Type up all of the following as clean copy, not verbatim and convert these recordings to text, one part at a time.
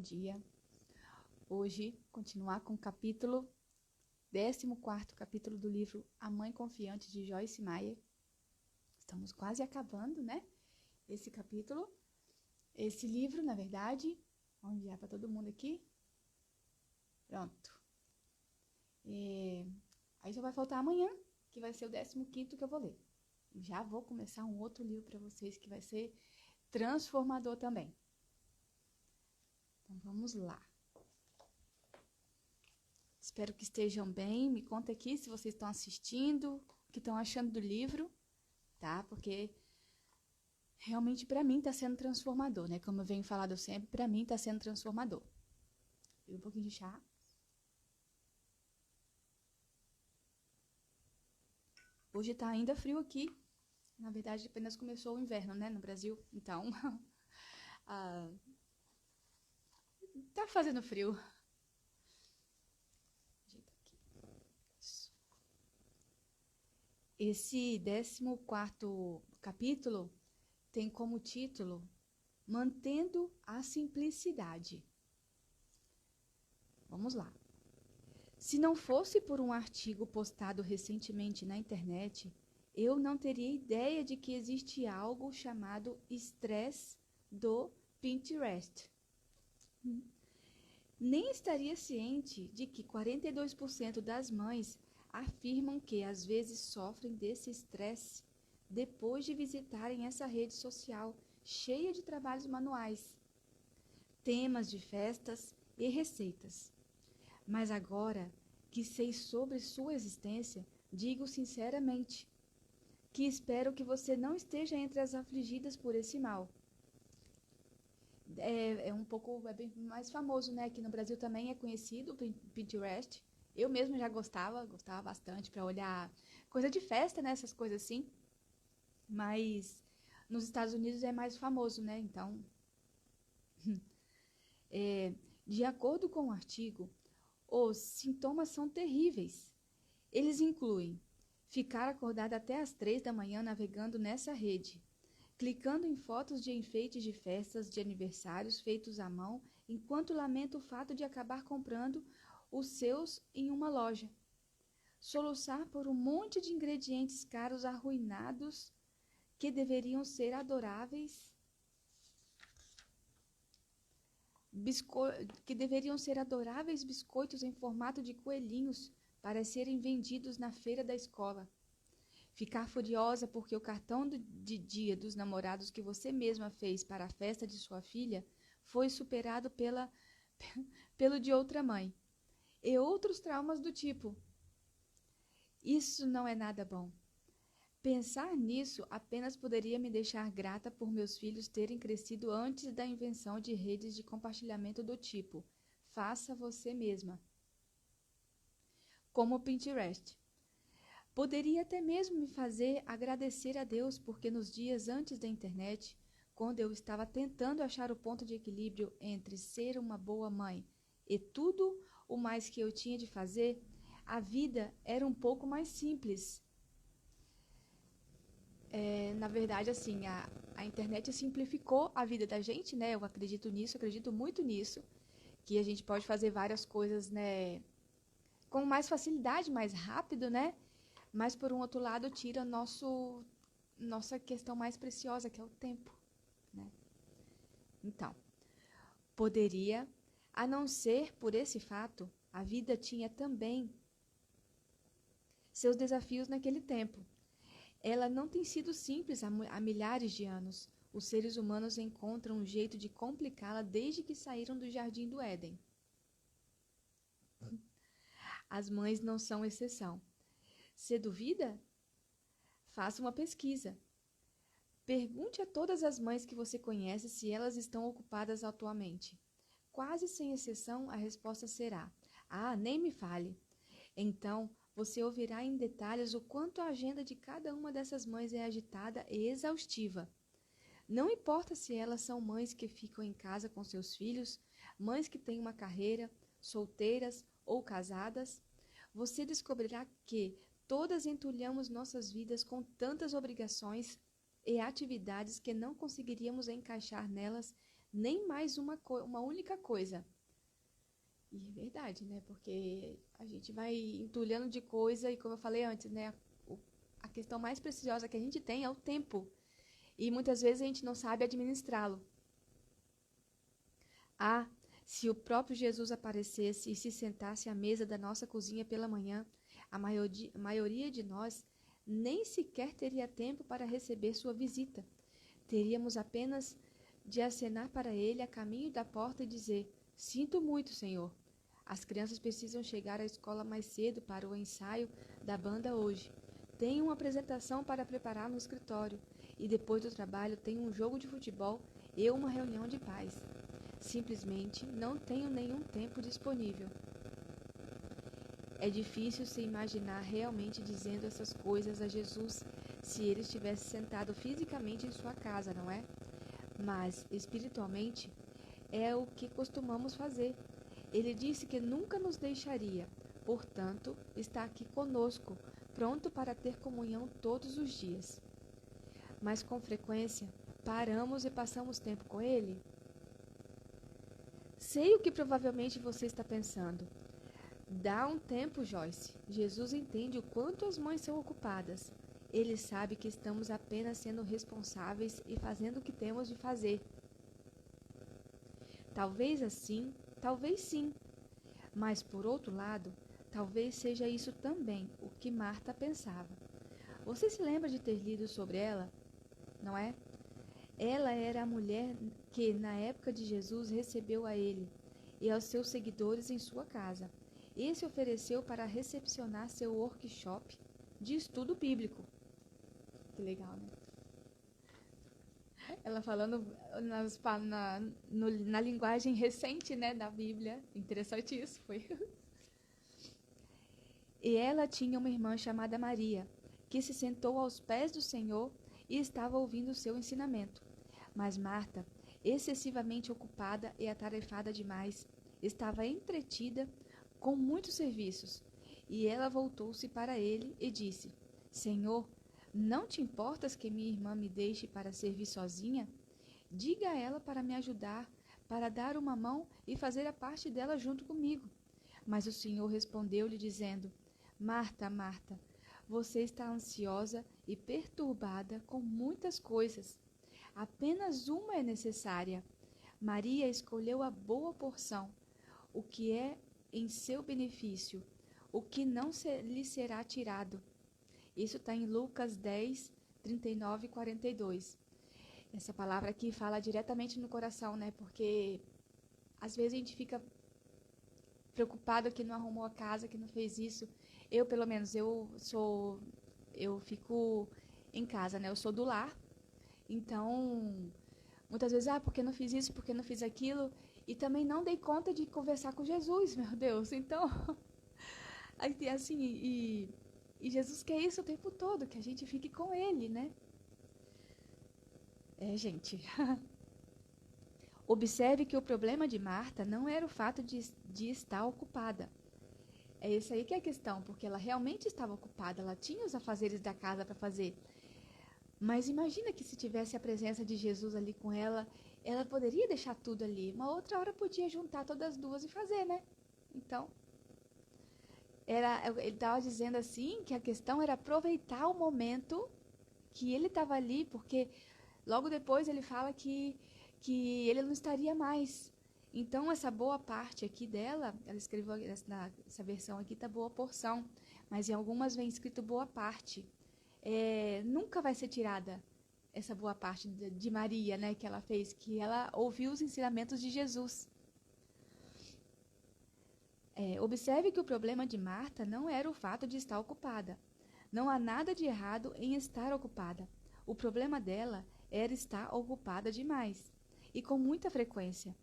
dia. Hoje, continuar com o capítulo 14º capítulo do livro A Mãe Confiante, de Joyce Meyer. Estamos quase acabando, né? Esse capítulo, esse livro, na verdade. Vamos enviar para todo mundo aqui. Pronto. Aí só vai faltar amanhã, que vai ser o 15º que eu vou ler. E já vou começar um outro livro para vocês, que vai ser transformador também. Então, vamos lá. Espero que estejam bem. Me conta aqui se vocês estão assistindo, o que estão achando do livro, tá? Porque realmente para mim está sendo transformador, né? Como eu venho falando sempre, para mim está sendo transformador. Um pouquinho de chá. Hoje está ainda frio aqui. Na verdade, apenas começou o inverno, né? No Brasil. Então, tá fazendo frio. Esse 14º capítulo tem como título Mantendo a Simplicidade. Vamos lá. Se não fosse por um artigo postado recentemente na internet, eu não teria ideia de que existe algo chamado estresse do Pinterest. Nem estaria ciente de que 42% das mães afirmam que às vezes sofrem desse estresse depois de visitarem essa rede social cheia de trabalhos manuais, temas de festas e receitas. Mas agora que sei sobre sua existência, digo sinceramente que espero que você não esteja entre as afligidas por esse mal. É bem mais famoso, né? Aqui no Brasil também é conhecido o Pinterest. Eu mesmo já gostava bastante para olhar coisa de festa, né? Essas coisas assim. Mas nos Estados Unidos é mais famoso, né? Então, de acordo com o artigo, os sintomas são terríveis. Eles incluem ficar acordada até às 3 da manhã navegando nessa rede, clicando em fotos de enfeites de festas de aniversários feitos à mão, enquanto lamenta o fato de acabar comprando os seus em uma loja. Soluçar por um monte de ingredientes caros arruinados que deveriam ser adoráveis, biscoitos em formato de coelhinhos para serem vendidos na feira da escola. Ficar furiosa porque o cartão de dia dos namorados que você mesma fez para a festa de sua filha foi superado pelo de outra mãe. E outros traumas do tipo. Isso não é nada bom. Pensar nisso apenas poderia me deixar grata por meus filhos terem crescido antes da invenção de redes de compartilhamento do tipo faça você mesma, como o Pinterest. Poderia até mesmo me fazer agradecer a Deus porque nos dias antes da internet, quando eu estava tentando achar o ponto de equilíbrio entre ser uma boa mãe e tudo o mais que eu tinha de fazer, a vida era um pouco mais simples. Na verdade, assim, a internet simplificou a vida da gente, né? Eu acredito nisso, acredito muito nisso, que a gente pode fazer várias coisas, né, com mais facilidade, mais rápido, né? Mas, por um outro lado, tira nossa questão mais preciosa, que é o tempo, né? Então, poderia, a não ser por esse fato, a vida tinha também seus desafios naquele tempo. Ela não tem sido simples há milhares de anos. Os seres humanos encontram um jeito de complicá-la desde que saíram do Jardim do Éden. As mães não são exceção. Se duvida? Faça uma pesquisa. Pergunte a todas as mães que você conhece se elas estão ocupadas atualmente. Quase sem exceção, a resposta será: nem me fale. Então, você ouvirá em detalhes o quanto a agenda de cada uma dessas mães é agitada e exaustiva. Não importa se elas são mães que ficam em casa com seus filhos, mães que têm uma carreira, solteiras ou casadas, você descobrirá que todas entulhamos nossas vidas com tantas obrigações e atividades que não conseguiríamos encaixar nelas nem mais uma única coisa. E é verdade, né? Porque a gente vai entulhando de coisa e, como eu falei antes, né? A questão mais preciosa que a gente tem é o tempo. E muitas vezes a gente não sabe administrá-lo. Ah, se o próprio Jesus aparecesse e se sentasse à mesa da nossa cozinha pela manhã, a maioria de nós nem sequer teria tempo para receber sua visita. Teríamos apenas de acenar para ele a caminho da porta e dizer: Sinto muito, Senhor. As crianças precisam chegar à escola mais cedo para o ensaio da banda hoje. Tenho uma apresentação para preparar no escritório e depois do trabalho tenho um jogo de futebol e uma reunião de pais. Simplesmente não tenho nenhum tempo disponível. É difícil se imaginar realmente dizendo essas coisas a Jesus se ele estivesse sentado fisicamente em sua casa, não é? Mas, espiritualmente, é o que costumamos fazer. Ele disse que nunca nos deixaria, portanto, está aqui conosco, pronto para ter comunhão todos os dias. Mas, com frequência, paramos e passamos tempo com ele? Sei o que provavelmente você está pensando. Dá um tempo, Joyce. Jesus entende o quanto as mães são ocupadas. Ele sabe que estamos apenas sendo responsáveis e fazendo o que temos de fazer. Talvez assim, talvez sim. Mas, por outro lado, talvez seja isso também o que Marta pensava. Você se lembra de ter lido sobre ela, não é? Ela era a mulher que, na época de Jesus, recebeu a ele e aos seus seguidores em sua casa e se ofereceu para recepcionar seu workshop de estudo bíblico. Que legal, né? Ela falando na linguagem recente, né, da Bíblia. Interessante isso, foi. E ela tinha uma irmã chamada Maria, que se sentou aos pés do Senhor e estava ouvindo o seu ensinamento. Mas Marta, excessivamente ocupada e atarefada demais, estava entretida com muitos serviços. E ela voltou-se para ele e disse: Senhor, não te importas que minha irmã me deixe para servir sozinha? Diga a ela para me ajudar, para dar uma mão e fazer a parte dela junto comigo. Mas o Senhor respondeu-lhe dizendo: Marta, Marta, você está ansiosa e perturbada com muitas coisas. Apenas uma é necessária. Maria escolheu a boa porção, o que é em seu benefício, o que não lhe será tirado. Isso está em Lucas 10, 39 e 42. Essa palavra aqui fala diretamente no coração, né? Porque às vezes a gente fica preocupado que não arrumou a casa, que não fez isso. Eu, pelo menos, eu fico em casa, né? Eu sou do lar. Então, muitas vezes, porque não fiz isso, porque não fiz aquilo. E também não dei conta de conversar com Jesus, meu Deus. Então, assim, e Jesus quer isso o tempo todo, que a gente fique com Ele, né? Gente. Observe que o problema de Marta não era o fato de estar ocupada. É isso aí que é a questão, porque ela realmente estava ocupada, ela tinha os afazeres da casa para fazer. Mas imagina que se tivesse a presença de Jesus ali com ela, ela poderia deixar tudo ali. Uma outra hora podia juntar todas as duas e fazer, né? Então, ele estava dizendo assim que a questão era aproveitar o momento que ele estava ali, porque logo depois ele fala que ele não estaria mais. Então, essa boa parte aqui dela, ela escreveu nessa versão aqui, tá boa porção, mas em algumas vem escrito boa parte. Nunca vai ser tirada essa boa parte de Maria, né, que ela fez, que ela ouviu os ensinamentos de Jesus. Observe que o problema de Marta não era o fato de estar ocupada. Não há nada de errado em estar ocupada. O problema dela era estar ocupada demais, e com muita frequência.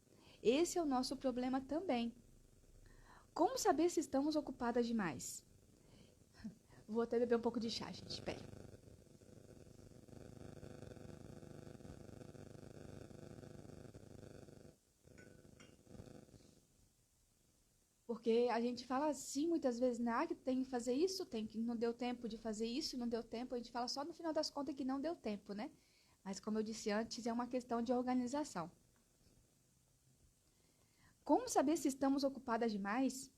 Esse é o nosso problema também. Como saber se estamos ocupadas demais? Vou até beber um pouco de chá, gente. Espera. Porque a gente fala assim muitas vezes, que tem que fazer isso, não deu tempo de fazer isso, não deu tempo. A gente fala só no final das contas que não deu tempo, né? Mas como eu disse antes, é uma questão de organização. Como saber se estamos ocupadas demais?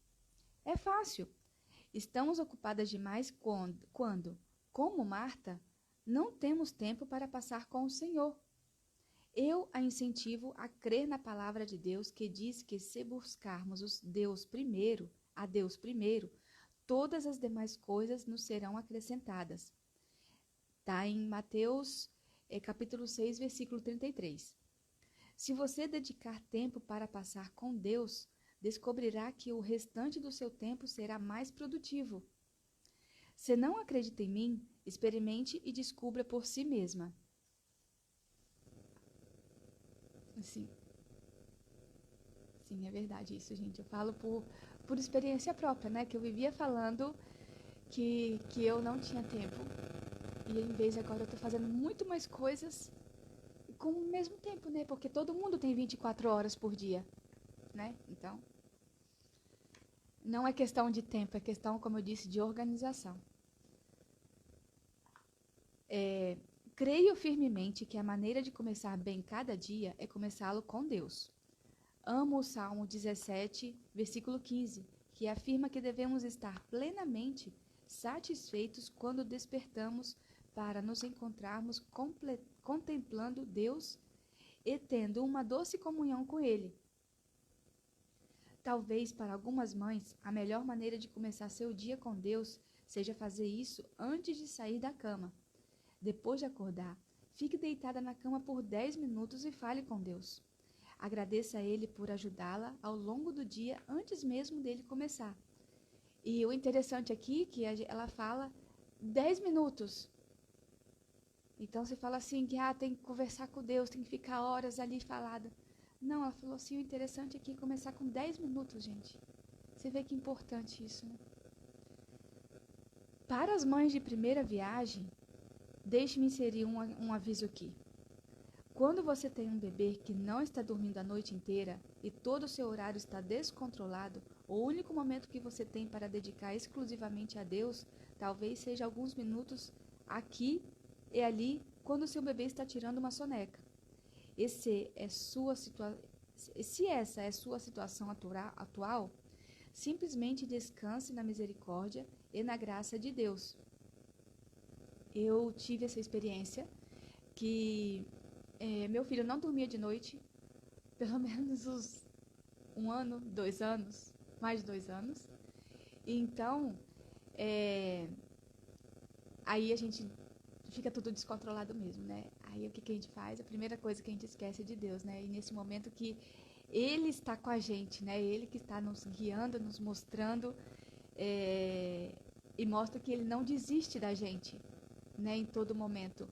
É fácil. Estamos ocupadas demais quando, como Marta, não temos tempo para passar com o Senhor. Eu a incentivo a crer na palavra de Deus que diz que se buscarmos a Deus primeiro, todas as demais coisas nos serão acrescentadas. Está em Mateus capítulo 6, versículo 33. Se você dedicar tempo para passar com Deus, descobrirá que o restante do seu tempo será mais produtivo. Se não acredita em mim, experimente e descubra por si mesma. Sim, sim, é verdade isso, gente. Eu falo por experiência própria, né? Que eu vivia falando que eu não tinha tempo. E em vez de agora eu tô fazendo muito mais coisas com o mesmo tempo, né? Porque todo mundo tem 24 horas por dia, né? Então, não é questão de tempo, é questão, como eu disse, de organização. Creio firmemente que a maneira de começar bem cada dia é começá-lo com Deus. Amo o Salmo 17, versículo 15, que afirma que devemos estar plenamente satisfeitos quando despertamos para nos encontrarmos contemplando Deus e tendo uma doce comunhão com Ele. Talvez para algumas mães, a melhor maneira de começar seu dia com Deus seja fazer isso antes de sair da cama. Depois de acordar, fique deitada na cama por 10 minutos e fale com Deus. Agradeça a Ele por ajudá-la ao longo do dia antes mesmo dele começar. E o interessante aqui é que ela fala 10 minutos. Então você fala assim que tem que conversar com Deus, tem que ficar horas ali falada. Não, ela falou assim, o interessante aqui é começar com 10 minutos, gente. Você vê que importante isso, né? Para as mães de primeira viagem, deixe-me inserir um aviso aqui. Quando você tem um bebê que não está dormindo a noite inteira e todo o seu horário está descontrolado, o único momento que você tem para dedicar exclusivamente a Deus talvez seja alguns minutos aqui e ali quando seu bebê está tirando uma soneca. Se essa é sua situação atual, simplesmente descanse na misericórdia e na graça de Deus. Eu tive essa experiência que meu filho não dormia de noite, pelo menos uns 1 ano, 2 anos, mais de 2 anos. E então, aí a gente fica tudo descontrolado mesmo, né? Aí o que a gente faz? A primeira coisa que a gente esquece é de Deus, né? E nesse momento que Ele está com a gente, né? Ele que está nos guiando, nos mostrando, e mostra que Ele não desiste da gente, né? Em todo momento.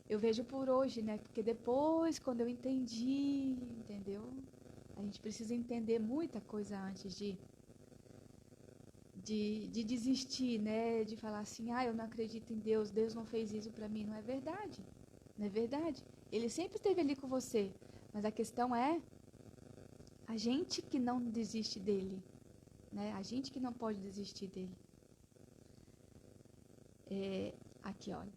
Eu vejo por hoje, né? Porque depois, quando eu entendi, entendeu? A gente precisa entender muita coisa antes de desistir, né? De falar assim, eu não acredito em Deus, Deus não fez isso pra mim. Não é verdade. Não é verdade. Ele sempre esteve ali com você. Mas a questão é a gente que não desiste dele, né? A gente que não pode desistir dele. Aqui, olha.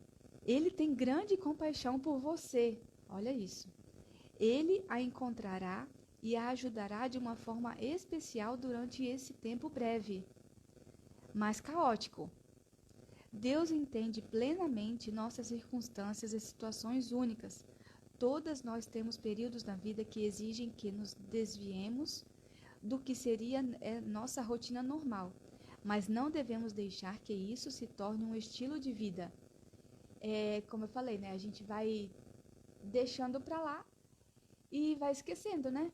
Ele tem grande compaixão por você. Olha isso. Ele a encontrará e a ajudará de uma forma especial durante esse tempo breve, mas caótico. Deus entende plenamente nossas circunstâncias e situações únicas. Todas nós temos períodos na vida que exigem que nos desviemos do que seria nossa rotina normal, mas não devemos deixar que isso se torne um estilo de vida. Como eu falei, né? A gente vai deixando para lá e vai esquecendo, né?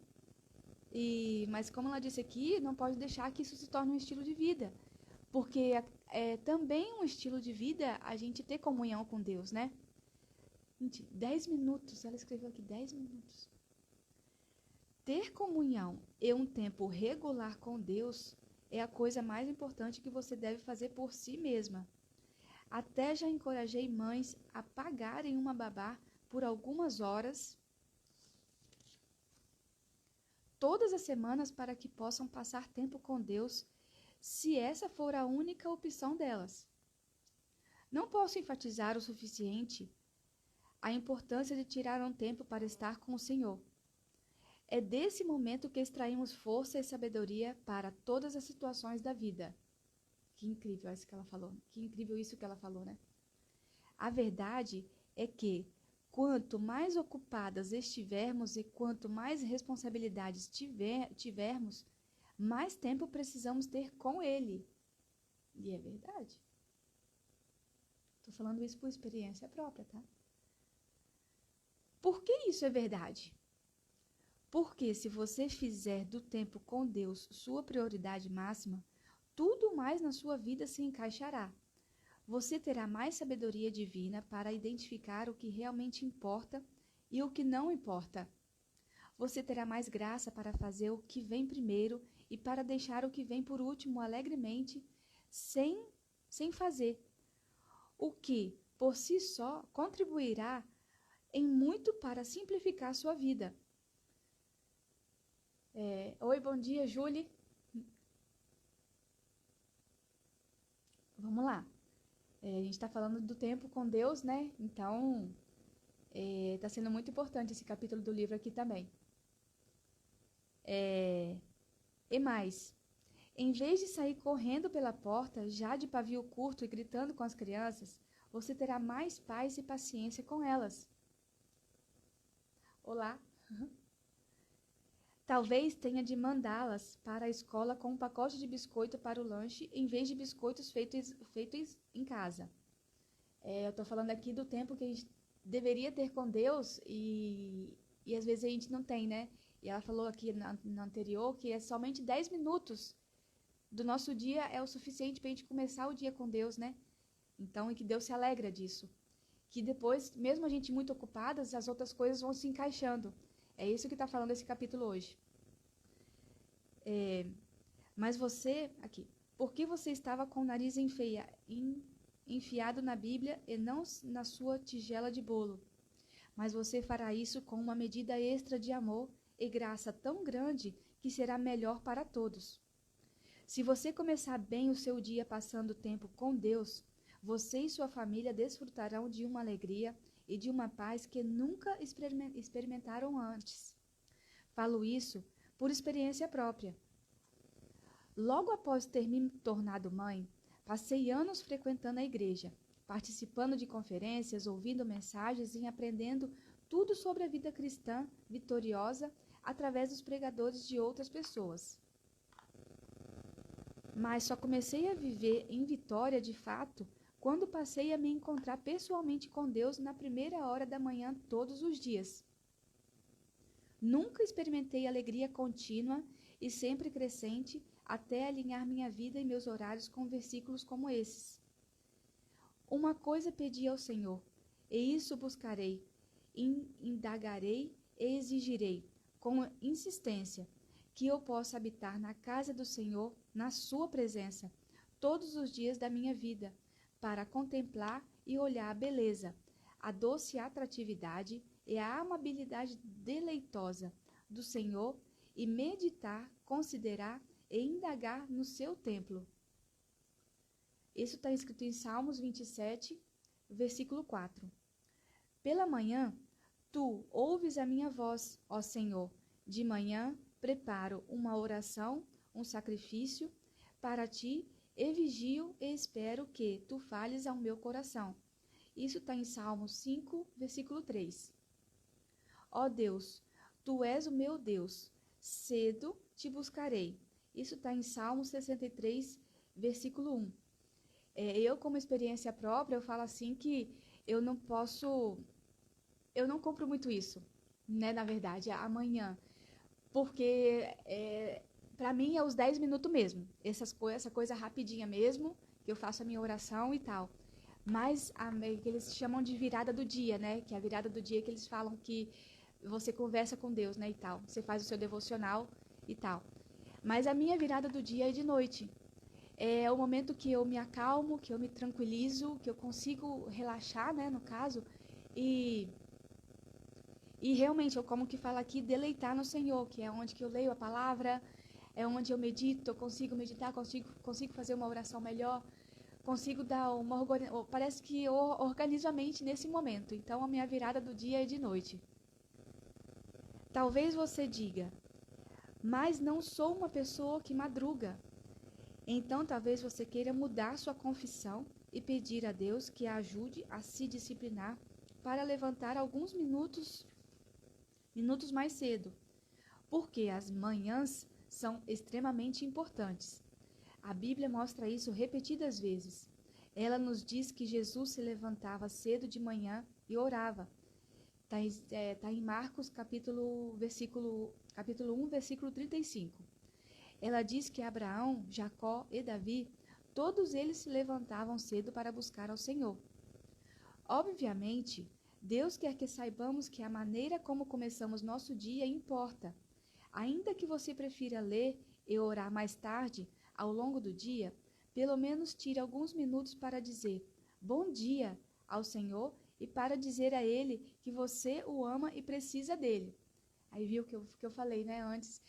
Mas como ela disse aqui, não pode deixar que isso se torne um estilo de vida. Porque é também um estilo de vida a gente ter comunhão com Deus, né? Gente, 10 minutos, ela escreveu aqui 10 minutos. Ter comunhão e um tempo regular com Deus é a coisa mais importante que você deve fazer por si mesma. Até já encorajei mães a pagarem uma babá por algumas horas todas as semanas para que possam passar tempo com Deus, se essa for a única opção delas. Não posso enfatizar o suficiente a importância de tirar um tempo para estar com o Senhor. É desse momento que extraímos força e sabedoria para todas as situações da vida. Que incrível isso que ela falou. Que incrível isso que ela falou, né? A verdade é que quanto mais ocupadas estivermos e quanto mais responsabilidades tivermos, mais tempo precisamos ter com Ele. E é verdade. Estou falando isso por experiência própria, tá? Por que isso é verdade? Porque se você fizer do tempo com Deus sua prioridade máxima, tudo mais na sua vida se encaixará. Você terá mais sabedoria divina para identificar o que realmente importa e o que não importa. Você terá mais graça para fazer o que vem primeiro e para deixar o que vem por último alegremente, sem fazer. O que, por si só, contribuirá em muito para simplificar sua vida. Oi, bom dia, Julie. Vamos lá. A gente está falando do tempo com Deus, né? Então, está sendo muito importante esse capítulo do livro aqui também. E mais, em vez de sair correndo pela porta, já de pavio curto e gritando com as crianças, você terá mais paz e paciência com elas. Olá! Talvez tenha de mandá-las para a escola com um pacote de biscoito para o lanche, em vez de biscoitos feitos em casa. Eu estou falando aqui do tempo que a gente deveria ter com Deus e às vezes a gente não tem, né? E ela falou aqui no anterior que é somente 10 minutos do nosso dia é o suficiente para a gente começar o dia com Deus, né? Então, e que Deus se alegra disso. Que depois, mesmo a gente muito ocupadas, as outras coisas vão se encaixando. É isso que está falando esse capítulo hoje. Mas você, aqui, por que você estava com o nariz enfiado na Bíblia e não na sua tigela de bolo? Mas você fará isso com uma medida extra de amor e graça tão grande que será melhor para todos. Se você começar bem o seu dia passando tempo com Deus, você e sua família desfrutarão de uma alegria e de uma paz que nunca experimentaram antes. Falo isso por experiência própria. Logo após ter me tornado mãe, passei anos frequentando a igreja, participando de conferências, ouvindo mensagens e aprendendo tudo sobre a vida cristã vitoriosa através dos pregadores de outras pessoas. Mas só comecei a viver em vitória de fato quando passei a me encontrar pessoalmente com Deus na primeira hora da manhã todos os dias. Nunca experimentei alegria contínua e sempre crescente até alinhar minha vida e meus horários com versículos como esses. Uma coisa pedi ao Senhor, e isso buscarei, indagarei e exigirei, com insistência, que eu possa habitar na casa do Senhor, na sua presença, todos os dias da minha vida, para contemplar e olhar a beleza, a doce atratividade e a amabilidade deleitosa do Senhor e meditar, considerar e indagar no seu templo. Isso está escrito em Salmos 27, versículo 4. Pela manhã, tu ouves a minha voz, ó Senhor. De manhã, preparo uma oração, um sacrifício para ti e vigio e espero que tu fales ao meu coração. Isso está em Salmos 5, versículo 3. Ó Deus, tu és o meu Deus, cedo te buscarei. Isso está em Salmos 63, versículo 1. Eu, como experiência própria, eu falo assim que eu não compro muito isso, né, na verdade, amanhã, porque para mim é os 10 minutos mesmo, essa coisa rapidinha mesmo, que eu faço a minha oração e tal. Mas que eles chamam de virada do dia, né, que é a virada do dia que eles falam que você conversa com Deus, né, e tal, você faz o seu devocional e tal. Mas a minha virada do dia é de noite. É o momento que eu me acalmo, que eu me tranquilizo, que eu consigo relaxar, né, no caso, e realmente, eu como que fala aqui, deleitar no Senhor, que é onde que eu leio a palavra, é onde eu medito, eu consigo meditar, consigo fazer uma oração melhor, consigo dar parece que eu organizo a mente nesse momento. Então, a minha virada do dia é de noite. Talvez você diga, mas não sou uma pessoa que madruga. Então, talvez você queira mudar sua confissão e pedir a Deus que a ajude a se disciplinar para levantar alguns minutos mais cedo, porque as manhãs são extremamente importantes. A Bíblia mostra isso repetidas vezes. Ela nos diz que Jesus se levantava cedo de manhã e orava. Está em Marcos capítulo 1, versículo 35. Ela diz que Abraão, Jacó e Davi, todos eles se levantavam cedo para buscar ao Senhor. Obviamente, Deus quer que saibamos que a maneira como começamos nosso dia importa. Ainda que você prefira ler e orar mais tarde, ao longo do dia, pelo menos tire alguns minutos para dizer bom dia ao Senhor e para dizer a Ele que você o ama e precisa dele. Aí viu que eu falei, né, antes.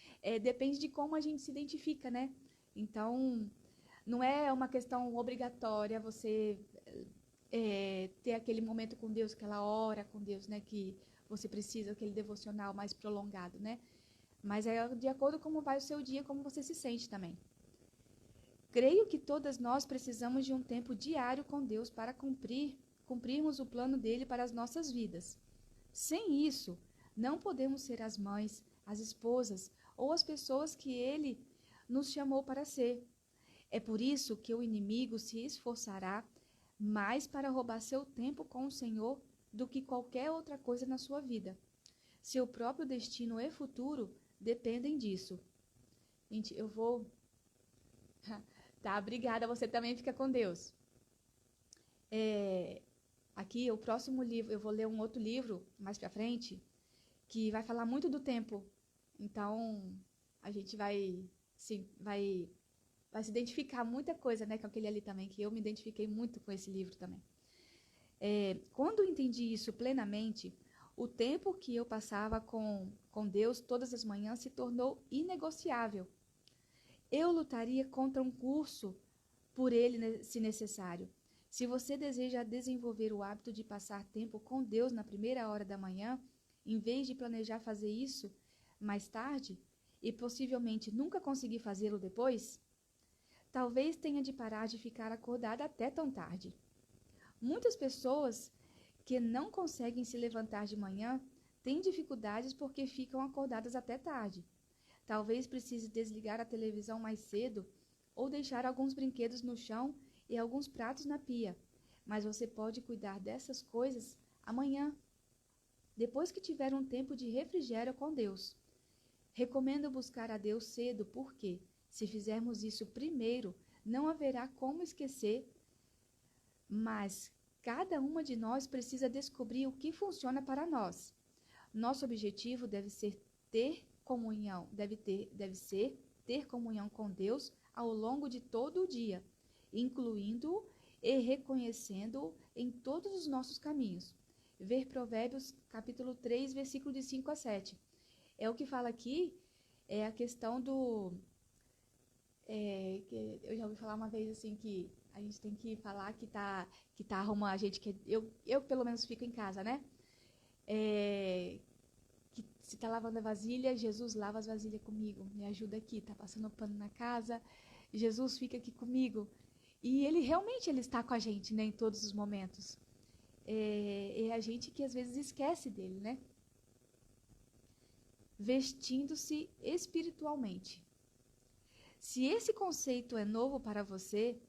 Depende de como a gente se identifica, né? Então, não é uma questão obrigatória você ter aquele momento com Deus, aquela hora com Deus, né? Que você precisa, aquele devocional mais prolongado, né? Mas é de acordo com como vai o seu dia, como você se sente também. Creio que todas nós precisamos de um tempo diário com Deus para cumprirmos o plano dele para as nossas vidas. Sem isso, não podemos ser as mães, as esposas ou as pessoas que ele nos chamou para ser. É por isso que o inimigo se esforçará mais para roubar seu tempo com o Senhor do que qualquer outra coisa na sua vida. Seu próprio destino e futuro dependem disso. Gente, eu vou... Tá, obrigada. Você também fica com Deus. Aqui, o próximo livro, eu vou ler um outro livro mais pra frente, que vai falar muito do tempo. Então, a gente vai se identificar muita coisa, né, com aquele ali também, que eu me identifiquei muito com esse livro também. Quando eu entendi isso plenamente, o tempo que eu passava com Deus todas as manhãs se tornou inegociável. Eu lutaria contra um curso por ele, se necessário. Se você deseja desenvolver o hábito de passar tempo com Deus na primeira hora da manhã, em vez de planejar fazer isso mais tarde e possivelmente nunca conseguir fazê-lo depois, talvez tenha de parar de ficar acordada até tão tarde. Muitas pessoas que não conseguem se levantar de manhã têm dificuldades porque ficam acordadas até tarde. Talvez precise desligar a televisão mais cedo ou deixar alguns brinquedos no chão e alguns pratos na pia. Mas você pode cuidar dessas coisas amanhã, depois que tiver um tempo de refrigério com Deus. Recomendo buscar a Deus cedo porque, se fizermos isso primeiro, não haverá como esquecer, mas cada uma de nós precisa descobrir o que funciona para nós. Nosso objetivo deve ser ter comunhão com Deus ao longo de todo o dia, incluindo-o e reconhecendo-o em todos os nossos caminhos. Ver Provérbios capítulo 3, versículo de 5 a 7. O que fala aqui é a questão do... que eu já ouvi falar uma vez assim que a gente tem que falar que tá arrumando a gente, que eu pelo menos fico em casa, né? Que se tá lavando a vasilha, Jesus lava as vasilhas comigo, me ajuda aqui, tá passando pano na casa, Jesus fica aqui comigo. E ele realmente está com a gente, né, em todos os momentos. É a gente que às vezes esquece dele, né? Vestindo-se espiritualmente. Se esse conceito é novo para você,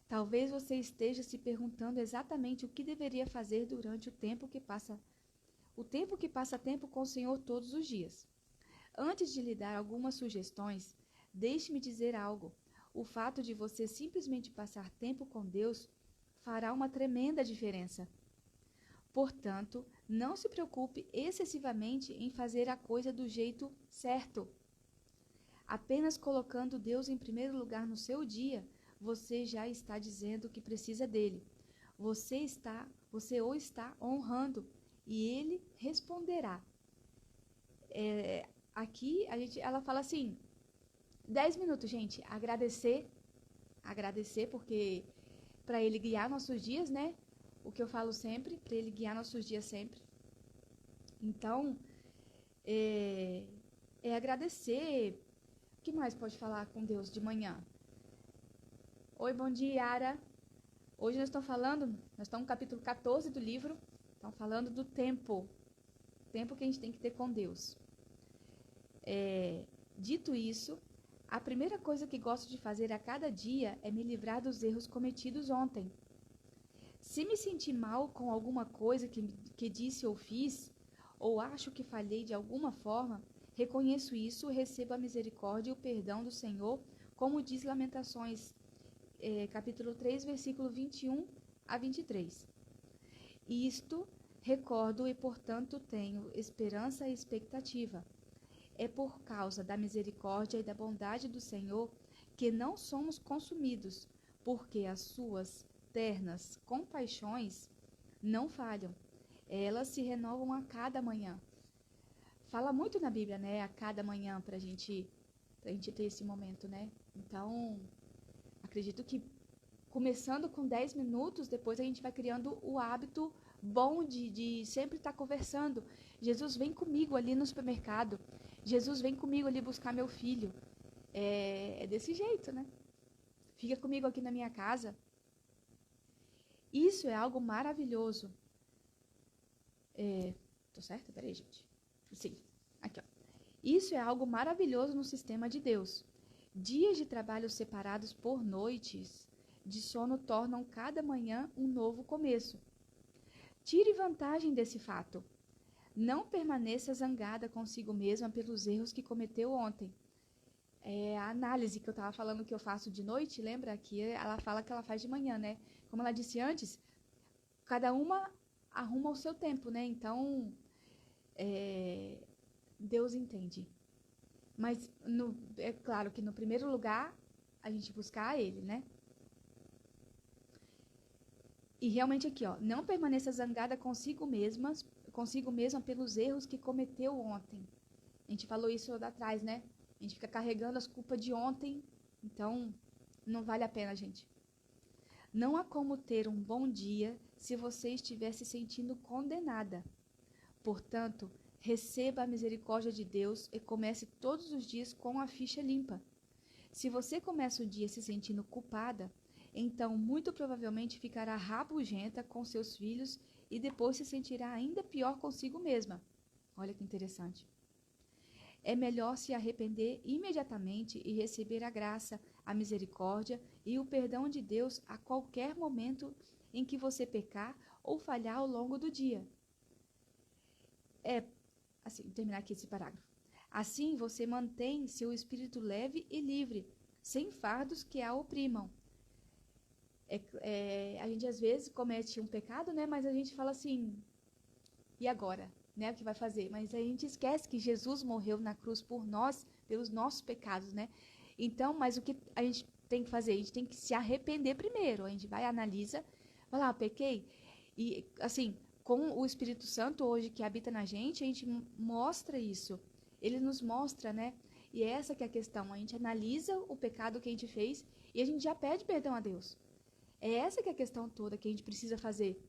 talvez você esteja se perguntando exatamente o que deveria fazer durante o tempo que passa tempo com o Senhor todos os dias. Antes de lhe dar algumas sugestões, deixe-me dizer algo. O fato de você simplesmente passar tempo com Deus fará uma tremenda diferença. Portanto, não se preocupe excessivamente em fazer a coisa do jeito certo. Apenas colocando Deus em primeiro lugar no seu dia, você já está dizendo que precisa dele. Você o está honrando e ele responderá. Aqui ela fala assim, 10 minutos, gente, agradecer porque para ele guiar nossos dias, né? O que eu falo sempre, para ele guiar nossos dias sempre. Então, é, é agradecer. O que mais pode falar com Deus de manhã? Oi, bom dia, Yara. Hoje nós estamos no capítulo 14 do livro, estamos falando do tempo que a gente tem que ter com Deus. Dito isso, a primeira coisa que gosto de fazer a cada dia é me livrar dos erros cometidos ontem. Se me sentir mal com alguma coisa que disse ou fiz, ou acho que falhei de alguma forma, reconheço isso, recebo a misericórdia e o perdão do Senhor, como diz Lamentações, capítulo 3, versículo 21 a 23. Isto recordo e, portanto, tenho esperança e expectativa. É por causa da misericórdia e da bondade do Senhor que não somos consumidos, porque as suas ternas compaixões não falham. Elas se renovam a cada manhã. Fala muito na Bíblia, né? A cada manhã pra gente ter esse momento, né? Então, acredito que começando com 10 minutos, depois a gente vai criando o hábito bom de sempre estar conversando. Jesus, vem comigo ali no supermercado. Jesus, vem comigo ali buscar meu filho. É desse jeito, né? Fica comigo aqui na minha casa. Isso é algo maravilhoso. Tô certo? Peraí, gente. Sim, aqui, ó. Isso é algo maravilhoso no sistema de Deus. Dias de trabalho separados por noites de sono tornam cada manhã um novo começo. Tire vantagem desse fato. Não permaneça zangada consigo mesma pelos erros que cometeu ontem. A análise que eu estava falando que eu faço de noite, lembra? Que ela fala que ela faz de manhã, né? Como ela disse antes, cada uma arruma o seu tempo, né? Então, Deus entende. Mas é claro que no primeiro lugar, a gente buscar Ele, né? E realmente aqui, ó, não permaneça zangada consigo mesma pelos erros que cometeu ontem. A gente falou isso lá atrás, né? A gente fica carregando as culpas de ontem, então não vale a pena, gente. Não há como ter um bom dia se você estiver se sentindo condenada. Portanto, receba a misericórdia de Deus e comece todos os dias com a ficha limpa. Se você começa o dia se sentindo culpada, então muito provavelmente ficará rabugenta com seus filhos e depois se sentirá ainda pior consigo mesma. Olha que interessante. É melhor se arrepender imediatamente e receber a graça, a misericórdia e o perdão de Deus a qualquer momento em que você pecar ou falhar ao longo do dia. Terminar aqui esse parágrafo. Assim, você mantém seu espírito leve e livre, sem fardos que a oprimam. A gente às vezes comete um pecado, né? Mas a gente fala assim, e agora? Né? O que vai fazer? Mas a gente esquece que Jesus morreu na cruz por nós, pelos nossos pecados, né? Então, mas o que a gente tem que fazer? A gente tem que se arrepender primeiro. A gente vai, analisa, fala, pequei. E, assim, com o Espírito Santo hoje que habita na gente, a gente mostra isso. Ele nos mostra, né? E essa que é a questão. A gente analisa o pecado que a gente fez e a gente já pede perdão a Deus. É essa que é a questão toda que a gente precisa fazer.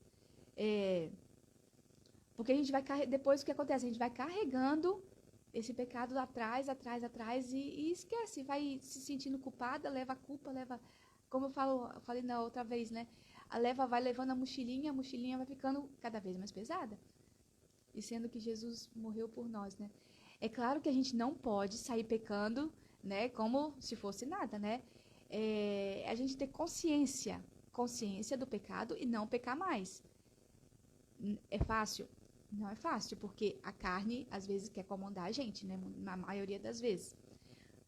Porque a gente vai depois o que acontece? A gente vai carregando esse pecado atrás e esquece, vai se sentindo culpada, leva a culpa, como eu falei na outra vez, né? Vai levando a mochilinha vai ficando cada vez mais pesada. E sendo que Jesus morreu por nós, né? É claro que a gente não pode sair pecando, né? Como se fosse nada, né? A gente ter consciência do pecado e não pecar mais. É fácil? Não é fácil, porque a carne às vezes quer comandar a gente, né? Na maioria das vezes.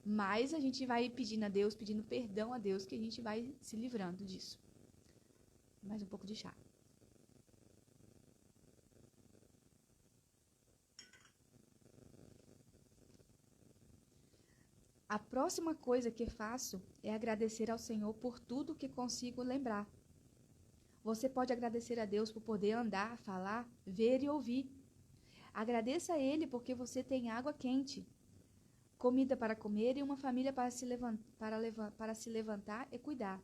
Mas a gente vai pedindo a Deus, pedindo perdão a Deus, que a gente vai se livrando disso. Mais um pouco de chá. A próxima coisa que faço é agradecer ao Senhor por tudo que consigo lembrar. Você pode agradecer a Deus por poder andar, falar, ver e ouvir. Agradeça a Ele porque você tem água quente, comida para comer e uma família para se levantar e cuidar.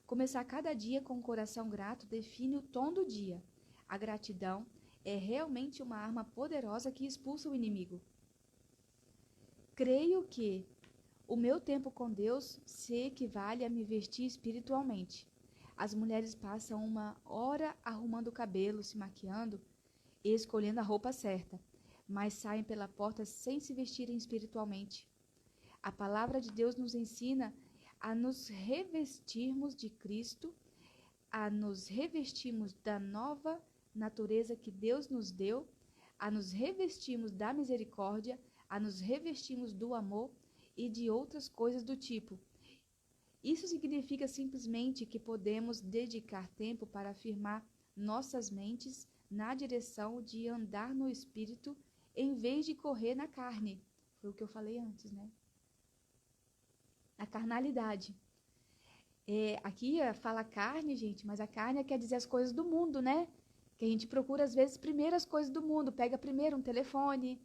Começar cada dia com um coração grato define o tom do dia. A gratidão é realmente uma arma poderosa que expulsa o inimigo. Creio que o meu tempo com Deus se equivale a me vestir espiritualmente. As mulheres passam uma hora arrumando o cabelo, se maquiando e escolhendo a roupa certa, mas saem pela porta sem se vestirem espiritualmente. A palavra de Deus nos ensina a nos revestirmos de Cristo, a nos revestirmos da nova natureza que Deus nos deu, a nos revestirmos da misericórdia, a nos revestirmos do amor e de outras coisas do tipo. Isso significa simplesmente que podemos dedicar tempo para afirmar nossas mentes na direção de andar no Espírito em vez de correr na carne. Foi o que eu falei antes, né? A carnalidade. Aqui fala carne, gente, mas a carne quer dizer as coisas do mundo, né? Que a gente procura, às vezes, primeiro as coisas do mundo. Pega primeiro um telefone,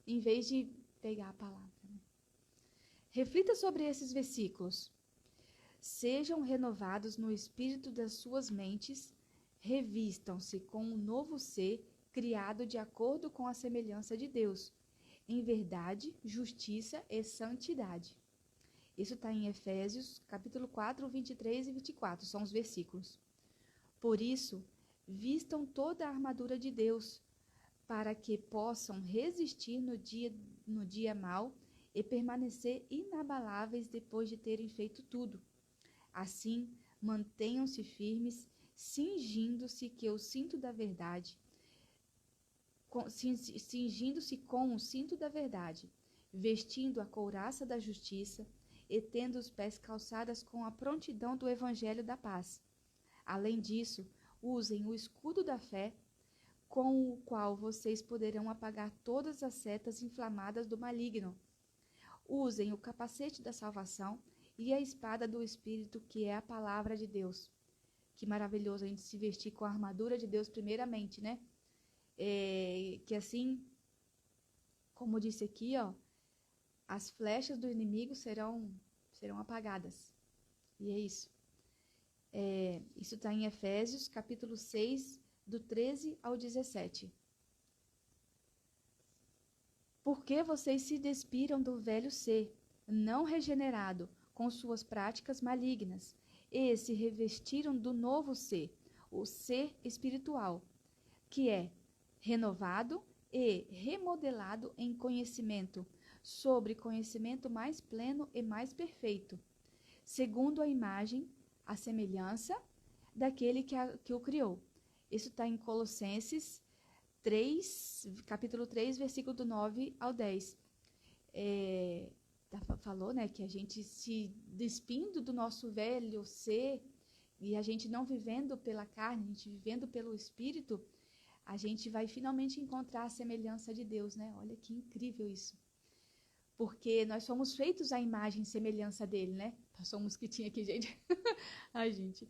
em vez de pegar a palavra. Né? Reflita sobre esses versículos. Sejam renovados no espírito das suas mentes, revistam-se com um novo ser criado de acordo com a semelhança de Deus, em verdade, justiça e santidade. Isso está em Efésios, capítulo 4, 23 e 24, são os versículos. Por isso, vistam toda a armadura de Deus, para que possam resistir no dia mau e permanecer inabaláveis depois de terem feito tudo. Assim, mantenham-se firmes, cingindo-se com o cinto da verdade, vestindo a couraça da justiça e tendo os pés calçados com a prontidão do evangelho da paz. Além disso, usem o escudo da fé, com o qual vocês poderão apagar todas as setas inflamadas do maligno. Usem o capacete da salvação e a espada do Espírito, que é a palavra de Deus. Que maravilhoso a gente se vestir com a armadura de Deus primeiramente, né? Que assim, como disse aqui, ó, as flechas do inimigo serão apagadas. E é isso. Isso está em Efésios, capítulo 6, do 13 ao 17. Porque vocês se despiram do velho ser, não regenerado, com suas práticas malignas, e se revestiram do novo ser, o ser espiritual, que é renovado e remodelado em conhecimento, sobre conhecimento mais pleno e mais perfeito, segundo a imagem, a semelhança daquele que o criou. Isso está em Colossenses 3, capítulo 3, versículo do 9 ao 10. Falou, né, que a gente se despindo do nosso velho ser e a gente não vivendo pela carne, a gente vivendo pelo Espírito, a gente vai finalmente encontrar a semelhança de Deus, né? Olha que incrível isso. Porque nós somos feitos à imagem e semelhança dele, né? Passou um mosquitinho aqui, gente. Ai, gente.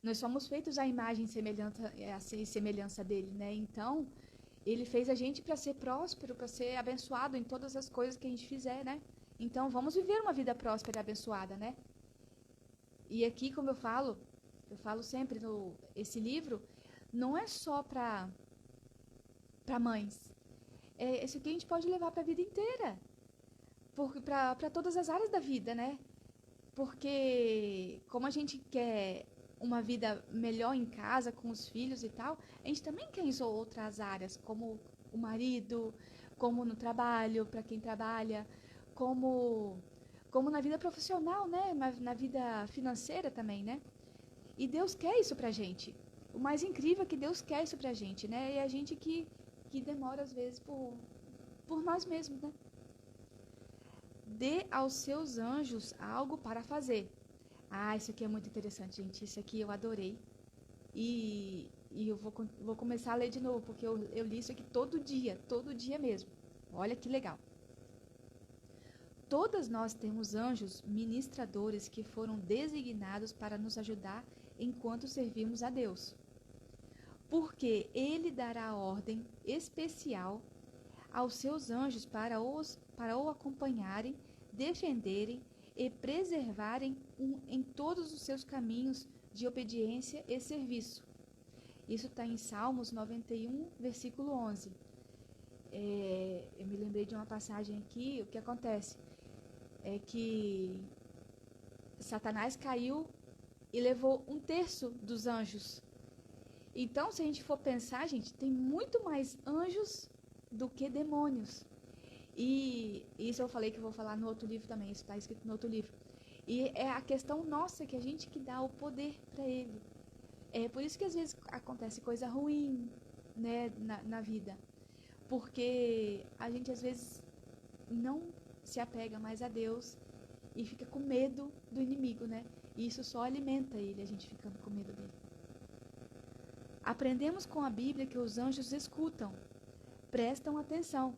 Nós somos feitos à imagem e semelhança dele, né? Então, ele fez a gente para ser próspero, para ser abençoado em todas as coisas que a gente fizer, né? Então, vamos viver uma vida próspera e abençoada, né? E aqui, como eu falo sempre, esse livro não é só para mães. Isso aqui a gente pode levar para a vida inteira. Para todas as áreas da vida, né? Porque como a gente quer uma vida melhor em casa, com os filhos e tal, a gente também quer em outras áreas, como o marido, como no trabalho, para quem trabalha, como na vida profissional, né? Na vida financeira também, né? E Deus quer isso pra gente. O mais incrível é que Deus quer isso pra gente, né? E a gente que demora, às vezes, por nós mesmos, né? Dê aos seus anjos algo para fazer. Isso aqui é muito interessante, gente. Isso aqui eu adorei. E eu vou começar a ler de novo, porque eu li isso aqui todo dia mesmo. Olha que legal. Todas nós temos anjos ministradores que foram designados para nos ajudar enquanto servimos a Deus. Porque Ele dará ordem especial aos seus anjos para o acompanharem, defenderem e preservarem em todos os seus caminhos de obediência e serviço. Isso está em Salmos 91, versículo 11. Eu me lembrei de uma passagem aqui. O que acontece é que Satanás caiu e levou 1/3 dos anjos. Então, se a gente for pensar, gente, tem muito mais anjos do que demônios. E isso eu falei que eu vou falar no outro livro também, isso está escrito no outro livro. E é a questão nossa, que a gente que dá o poder para ele. É por isso que às vezes acontece coisa ruim, né, na vida. Porque a gente às vezes não se apega mais a Deus e fica com medo do inimigo, né? E isso só alimenta ele, a gente ficando com medo dele. Aprendemos com a Bíblia que os anjos escutam, prestam atenção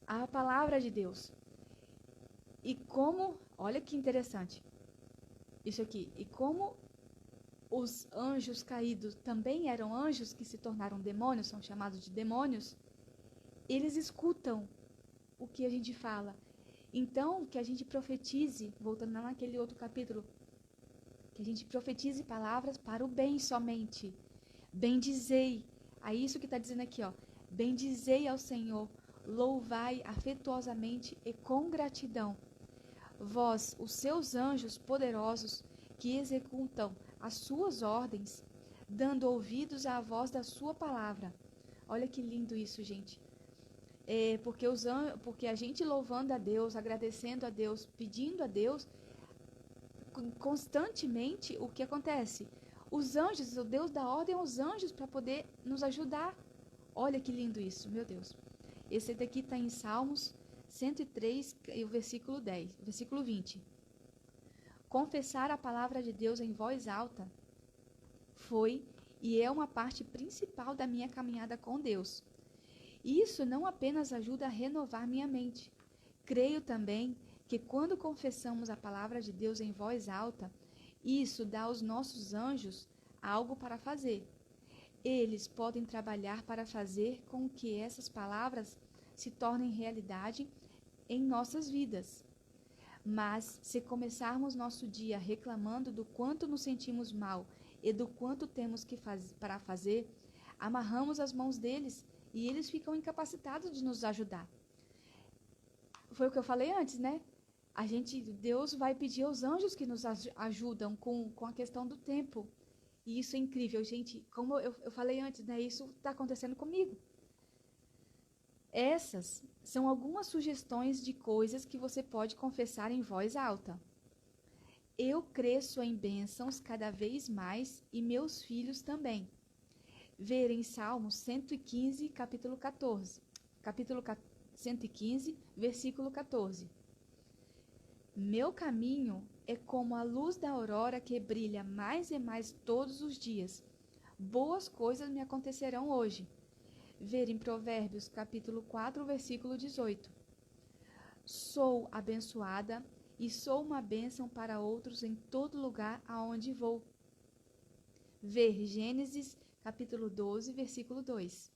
à palavra de Deus. E como, olha que interessante, isso aqui, e como os anjos caídos também eram anjos que se tornaram demônios, são chamados de demônios, eles escutam o que a gente fala. Então, que a gente profetize, voltando lá naquele outro capítulo, que a gente profetize palavras para o bem somente. Bendizei, é isso que está dizendo aqui, ó. Bendizei ao Senhor, louvai afetuosamente e com gratidão. Vós, os seus anjos poderosos, que executam as suas ordens, dando ouvidos à voz da sua palavra. Olha que lindo isso, gente. Porque a gente louvando a Deus, agradecendo a Deus, pedindo a Deus, constantemente, o que acontece? Os anjos, o Deus dá ordem aos anjos para poder nos ajudar. Olha que lindo isso, meu Deus. Esse daqui está em Salmos 103, e o versículo 10, versículo 20. Confessar a palavra de Deus em voz alta foi e é uma parte principal da minha caminhada com Deus. Isso não apenas ajuda a renovar minha mente. Creio também que quando confessamos a palavra de Deus em voz alta, isso dá aos nossos anjos algo para fazer. Eles podem trabalhar para fazer com que essas palavras se tornem realidade em nossas vidas. Mas, se começarmos nosso dia reclamando do quanto nos sentimos mal e do quanto temos para fazer, amarramos as mãos deles e eles ficam incapacitados de nos ajudar. Foi o que eu falei antes, né? Deus vai pedir aos anjos que nos ajudam com a questão do tempo. E isso é incrível, gente. Como eu falei antes, né? Isso está acontecendo comigo. Essas são algumas sugestões de coisas que você pode confessar em voz alta. Eu cresço em bênçãos cada vez mais e meus filhos também. Ver em Salmos 115, capítulo 14. Capítulo 115, versículo 14. Meu caminho é como a luz da aurora que brilha mais e mais todos os dias. Boas coisas me acontecerão hoje. Ver em Provérbios, capítulo 4, versículo 18. Sou abençoada e sou uma bênção para outros em todo lugar aonde vou. Ver Gênesis, capítulo 12, versículo 2.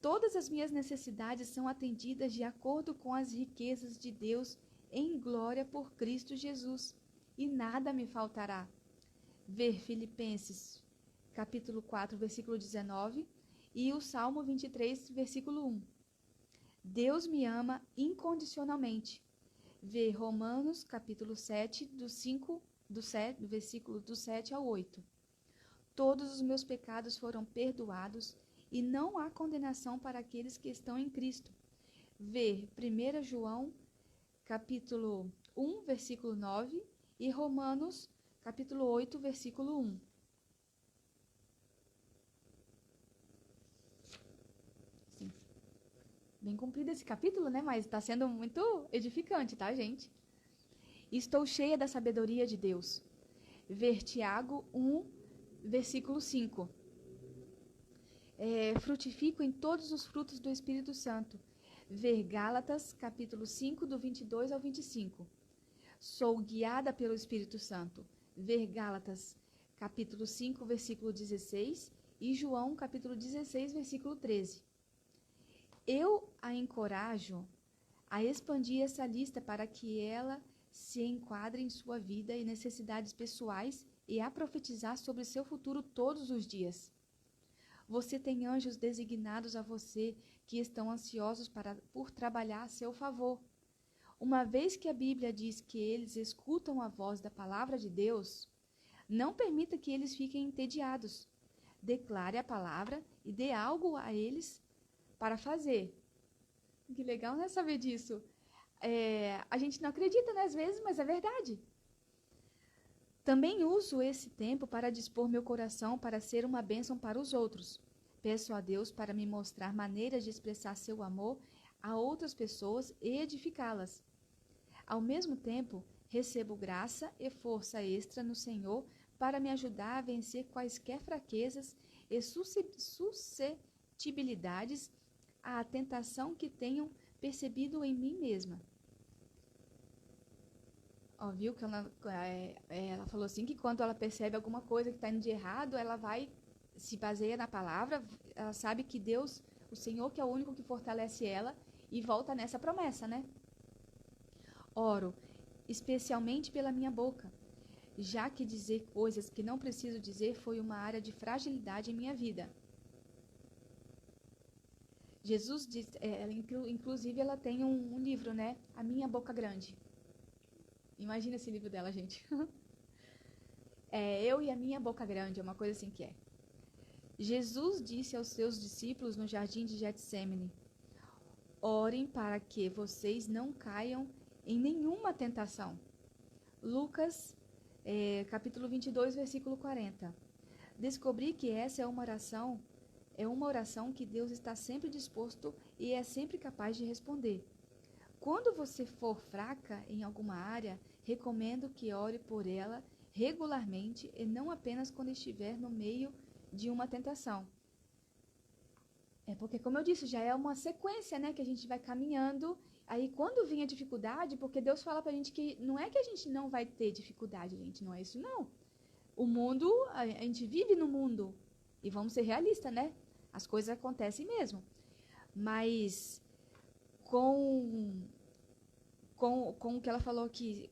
Todas as minhas necessidades são atendidas de acordo com as riquezas de Deus em glória por Cristo Jesus, e nada me faltará. Ver Filipenses, capítulo 4, versículo 19, e o Salmo 23, versículo 1. Deus me ama incondicionalmente. Ver Romanos, capítulo 7, do versículo do 7 ao 8. Todos os meus pecados foram perdoados e não há condenação para aqueles que estão em Cristo. Ver 1 João, capítulo 1, versículo 9 e Romanos, capítulo 8, versículo 1. Sim. Bem comprido esse capítulo, né? Mas está sendo muito edificante, tá, gente? Estou cheia da sabedoria de Deus. Ver Tiago 1, versículo 5. Frutifico em todos os frutos do Espírito Santo. Ver Gálatas, capítulo 5, do 22 ao 25. Sou guiada pelo Espírito Santo. Ver Gálatas, capítulo 5, versículo 16 e João, capítulo 16, versículo 13. Eu a encorajo a expandir essa lista para que ela se enquadre em sua vida e necessidades pessoais e a profetizar sobre seu futuro todos os dias. Você tem anjos designados a você que estão ansiosos por trabalhar a seu favor. Uma vez que a Bíblia diz que eles escutam a voz da palavra de Deus, não permita que eles fiquem entediados. Declare a palavra e dê algo a eles para fazer. Que legal, né, saber disso? A gente não acredita, né, às vezes, mas é verdade. Também uso esse tempo para dispor meu coração para ser uma bênção para os outros. Peço a Deus para me mostrar maneiras de expressar seu amor a outras pessoas e edificá-las. Ao mesmo tempo, recebo graça e força extra no Senhor para me ajudar a vencer quaisquer fraquezas e suscetibilidades à tentação que tenham percebido em mim mesma. Ó, viu que ela falou assim que quando ela percebe alguma coisa que está indo de errado, ela vai, se baseia na palavra, ela sabe que Deus, o Senhor, que é o único que fortalece ela, e volta nessa promessa, né? Oro, especialmente pela minha boca, já que dizer coisas que não preciso dizer foi uma área de fragilidade em minha vida. Jesus diz, inclusive ela tem um livro, né? A Minha Boca Grande. Imagina esse livro dela, gente. Eu e a minha boca grande, é uma coisa assim que é. Jesus disse aos seus discípulos no jardim de Getsêmani: orem para que vocês não caiam em nenhuma tentação. Lucas, capítulo 22, versículo 40. Descobri que essa é uma oração que Deus está sempre disposto e é sempre capaz de responder. Quando você for fraca em alguma área, recomendo que ore por ela regularmente e não apenas quando estiver no meio de uma tentação. Porque, como eu disse, já é uma sequência, né, que a gente vai caminhando. Aí, quando vem a dificuldade, porque Deus fala pra gente que não é que a gente não vai ter dificuldade, gente, não é isso, não. O mundo, a gente vive no mundo. E vamos ser realistas, né? As coisas acontecem mesmo. Mas com o que ela falou aqui,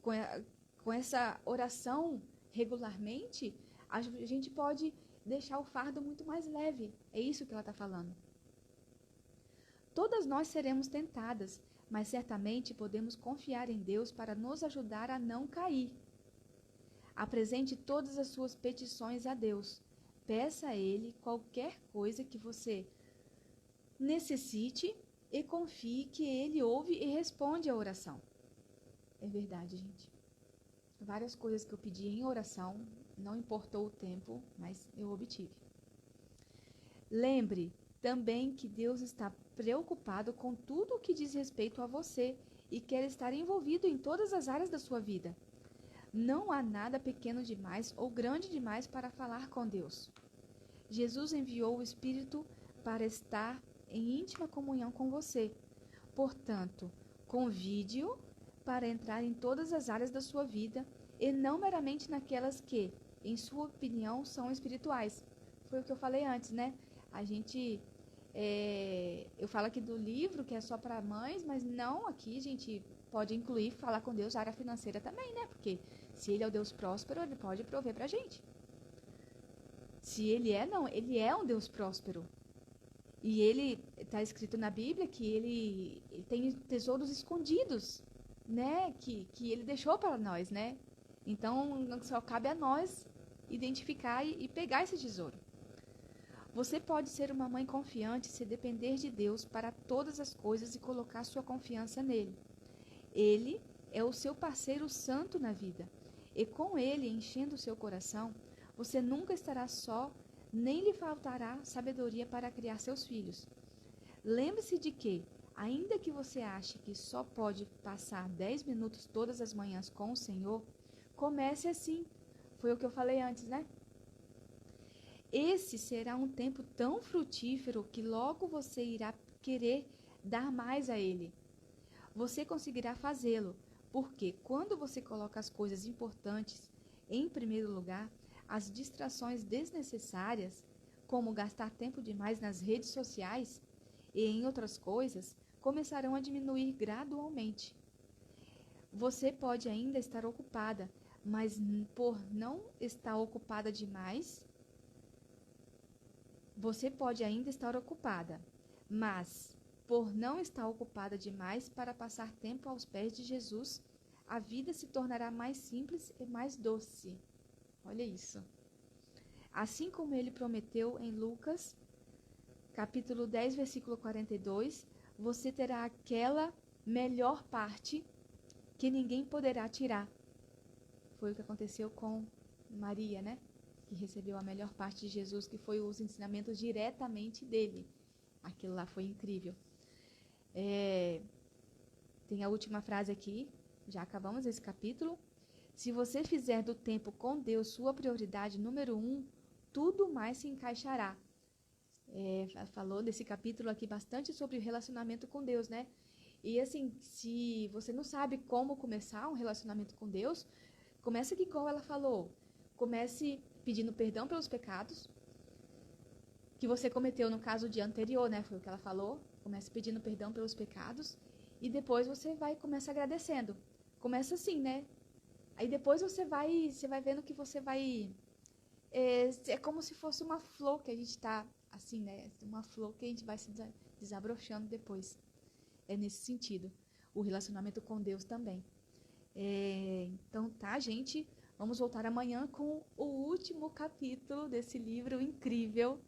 com essa oração regularmente, a gente pode deixar o fardo muito mais leve. É isso que ela está falando. Todas nós seremos tentadas, mas certamente podemos confiar em Deus para nos ajudar a não cair. Apresente todas as suas petições a Deus. Peça a Ele qualquer coisa que você necessite e confie que Ele ouve e responde a oração. É verdade, gente. Várias coisas que eu pedi em oração, não importou o tempo, mas eu obtive. Lembre também que Deus está preocupado com tudo o que diz respeito a você e quer estar envolvido em todas as áreas da sua vida. Não há nada pequeno demais ou grande demais para falar com Deus. Jesus enviou o Espírito para estar em íntima comunhão com você. Portanto, convide-o para entrar em todas as áreas da sua vida e não meramente naquelas que, em sua opinião, são espirituais. Foi o que eu falei antes, né? Eu falo aqui do livro que é só para mães, mas não aqui a gente pode incluir falar com Deus na área financeira também, né? Porque se Ele é o Deus próspero, Ele pode prover pra gente. Se Ele é um Deus próspero. E Ele, está escrito na Bíblia que Ele tem tesouros escondidos, né? Que Ele deixou para nós, né? Então, só cabe a nós identificar e pegar esse tesouro. Você pode ser uma mãe confiante se depender de Deus para todas as coisas e colocar sua confiança nele. Ele é o seu parceiro santo na vida. E com ele enchendo o seu coração, você nunca estará só, nem lhe faltará sabedoria para criar seus filhos. Lembre-se de que, ainda que você ache que só pode passar 10 minutos todas as manhãs com o Senhor, comece assim. Foi o que eu falei antes, né? Esse será um tempo tão frutífero que logo você irá querer dar mais a ele. Você conseguirá fazê-lo, porque quando você coloca as coisas importantes em primeiro lugar, as distrações desnecessárias, como gastar tempo demais nas redes sociais e em outras coisas, começarão a diminuir gradualmente. Você pode ainda estar ocupada, mas por não estar ocupada demais, você pode ainda estar ocupada, mas por não estar ocupada demais para passar tempo aos pés de Jesus, a vida se tornará mais simples e mais doce. Olha isso. Assim como ele prometeu em Lucas, capítulo 10, versículo 42, você terá aquela melhor parte que ninguém poderá tirar. Foi o que aconteceu com Maria, né? Que recebeu a melhor parte de Jesus, que foi os ensinamentos diretamente dele. Aquilo lá foi incrível. Tem a última frase aqui, já acabamos esse capítulo. Se você fizer do tempo com Deus sua prioridade número 1, tudo mais se encaixará. Falou nesse capítulo aqui bastante sobre o relacionamento com Deus, né? E assim, se você não sabe como começar um relacionamento com Deus, comece aqui como ela falou. Comece pedindo perdão pelos pecados que você cometeu no caso do dia anterior, né? Foi o que ela falou. Comece pedindo perdão pelos pecados e depois você vai começar agradecendo. Começa assim, né? Aí depois você vai vendo que você vai... É como se fosse uma flor que a gente tá assim, né? Uma flor que a gente vai se desabrochando depois. É nesse sentido. O relacionamento com Deus também. Então, tá, gente? Vamos voltar amanhã com o último capítulo desse livro incrível.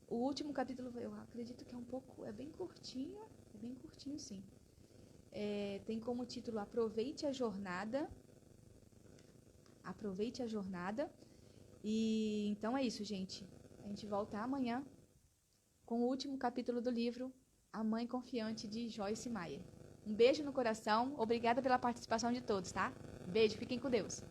O último capítulo, eu acredito que é bem curtinho sim. Tem como título Aproveite a Jornada. Aproveite a jornada. E então é isso, gente. A gente volta amanhã com o último capítulo do livro A Mãe Confiante, de Joyce Meyer. Um beijo no coração. Obrigada pela participação de todos, tá? Beijo, fiquem com Deus.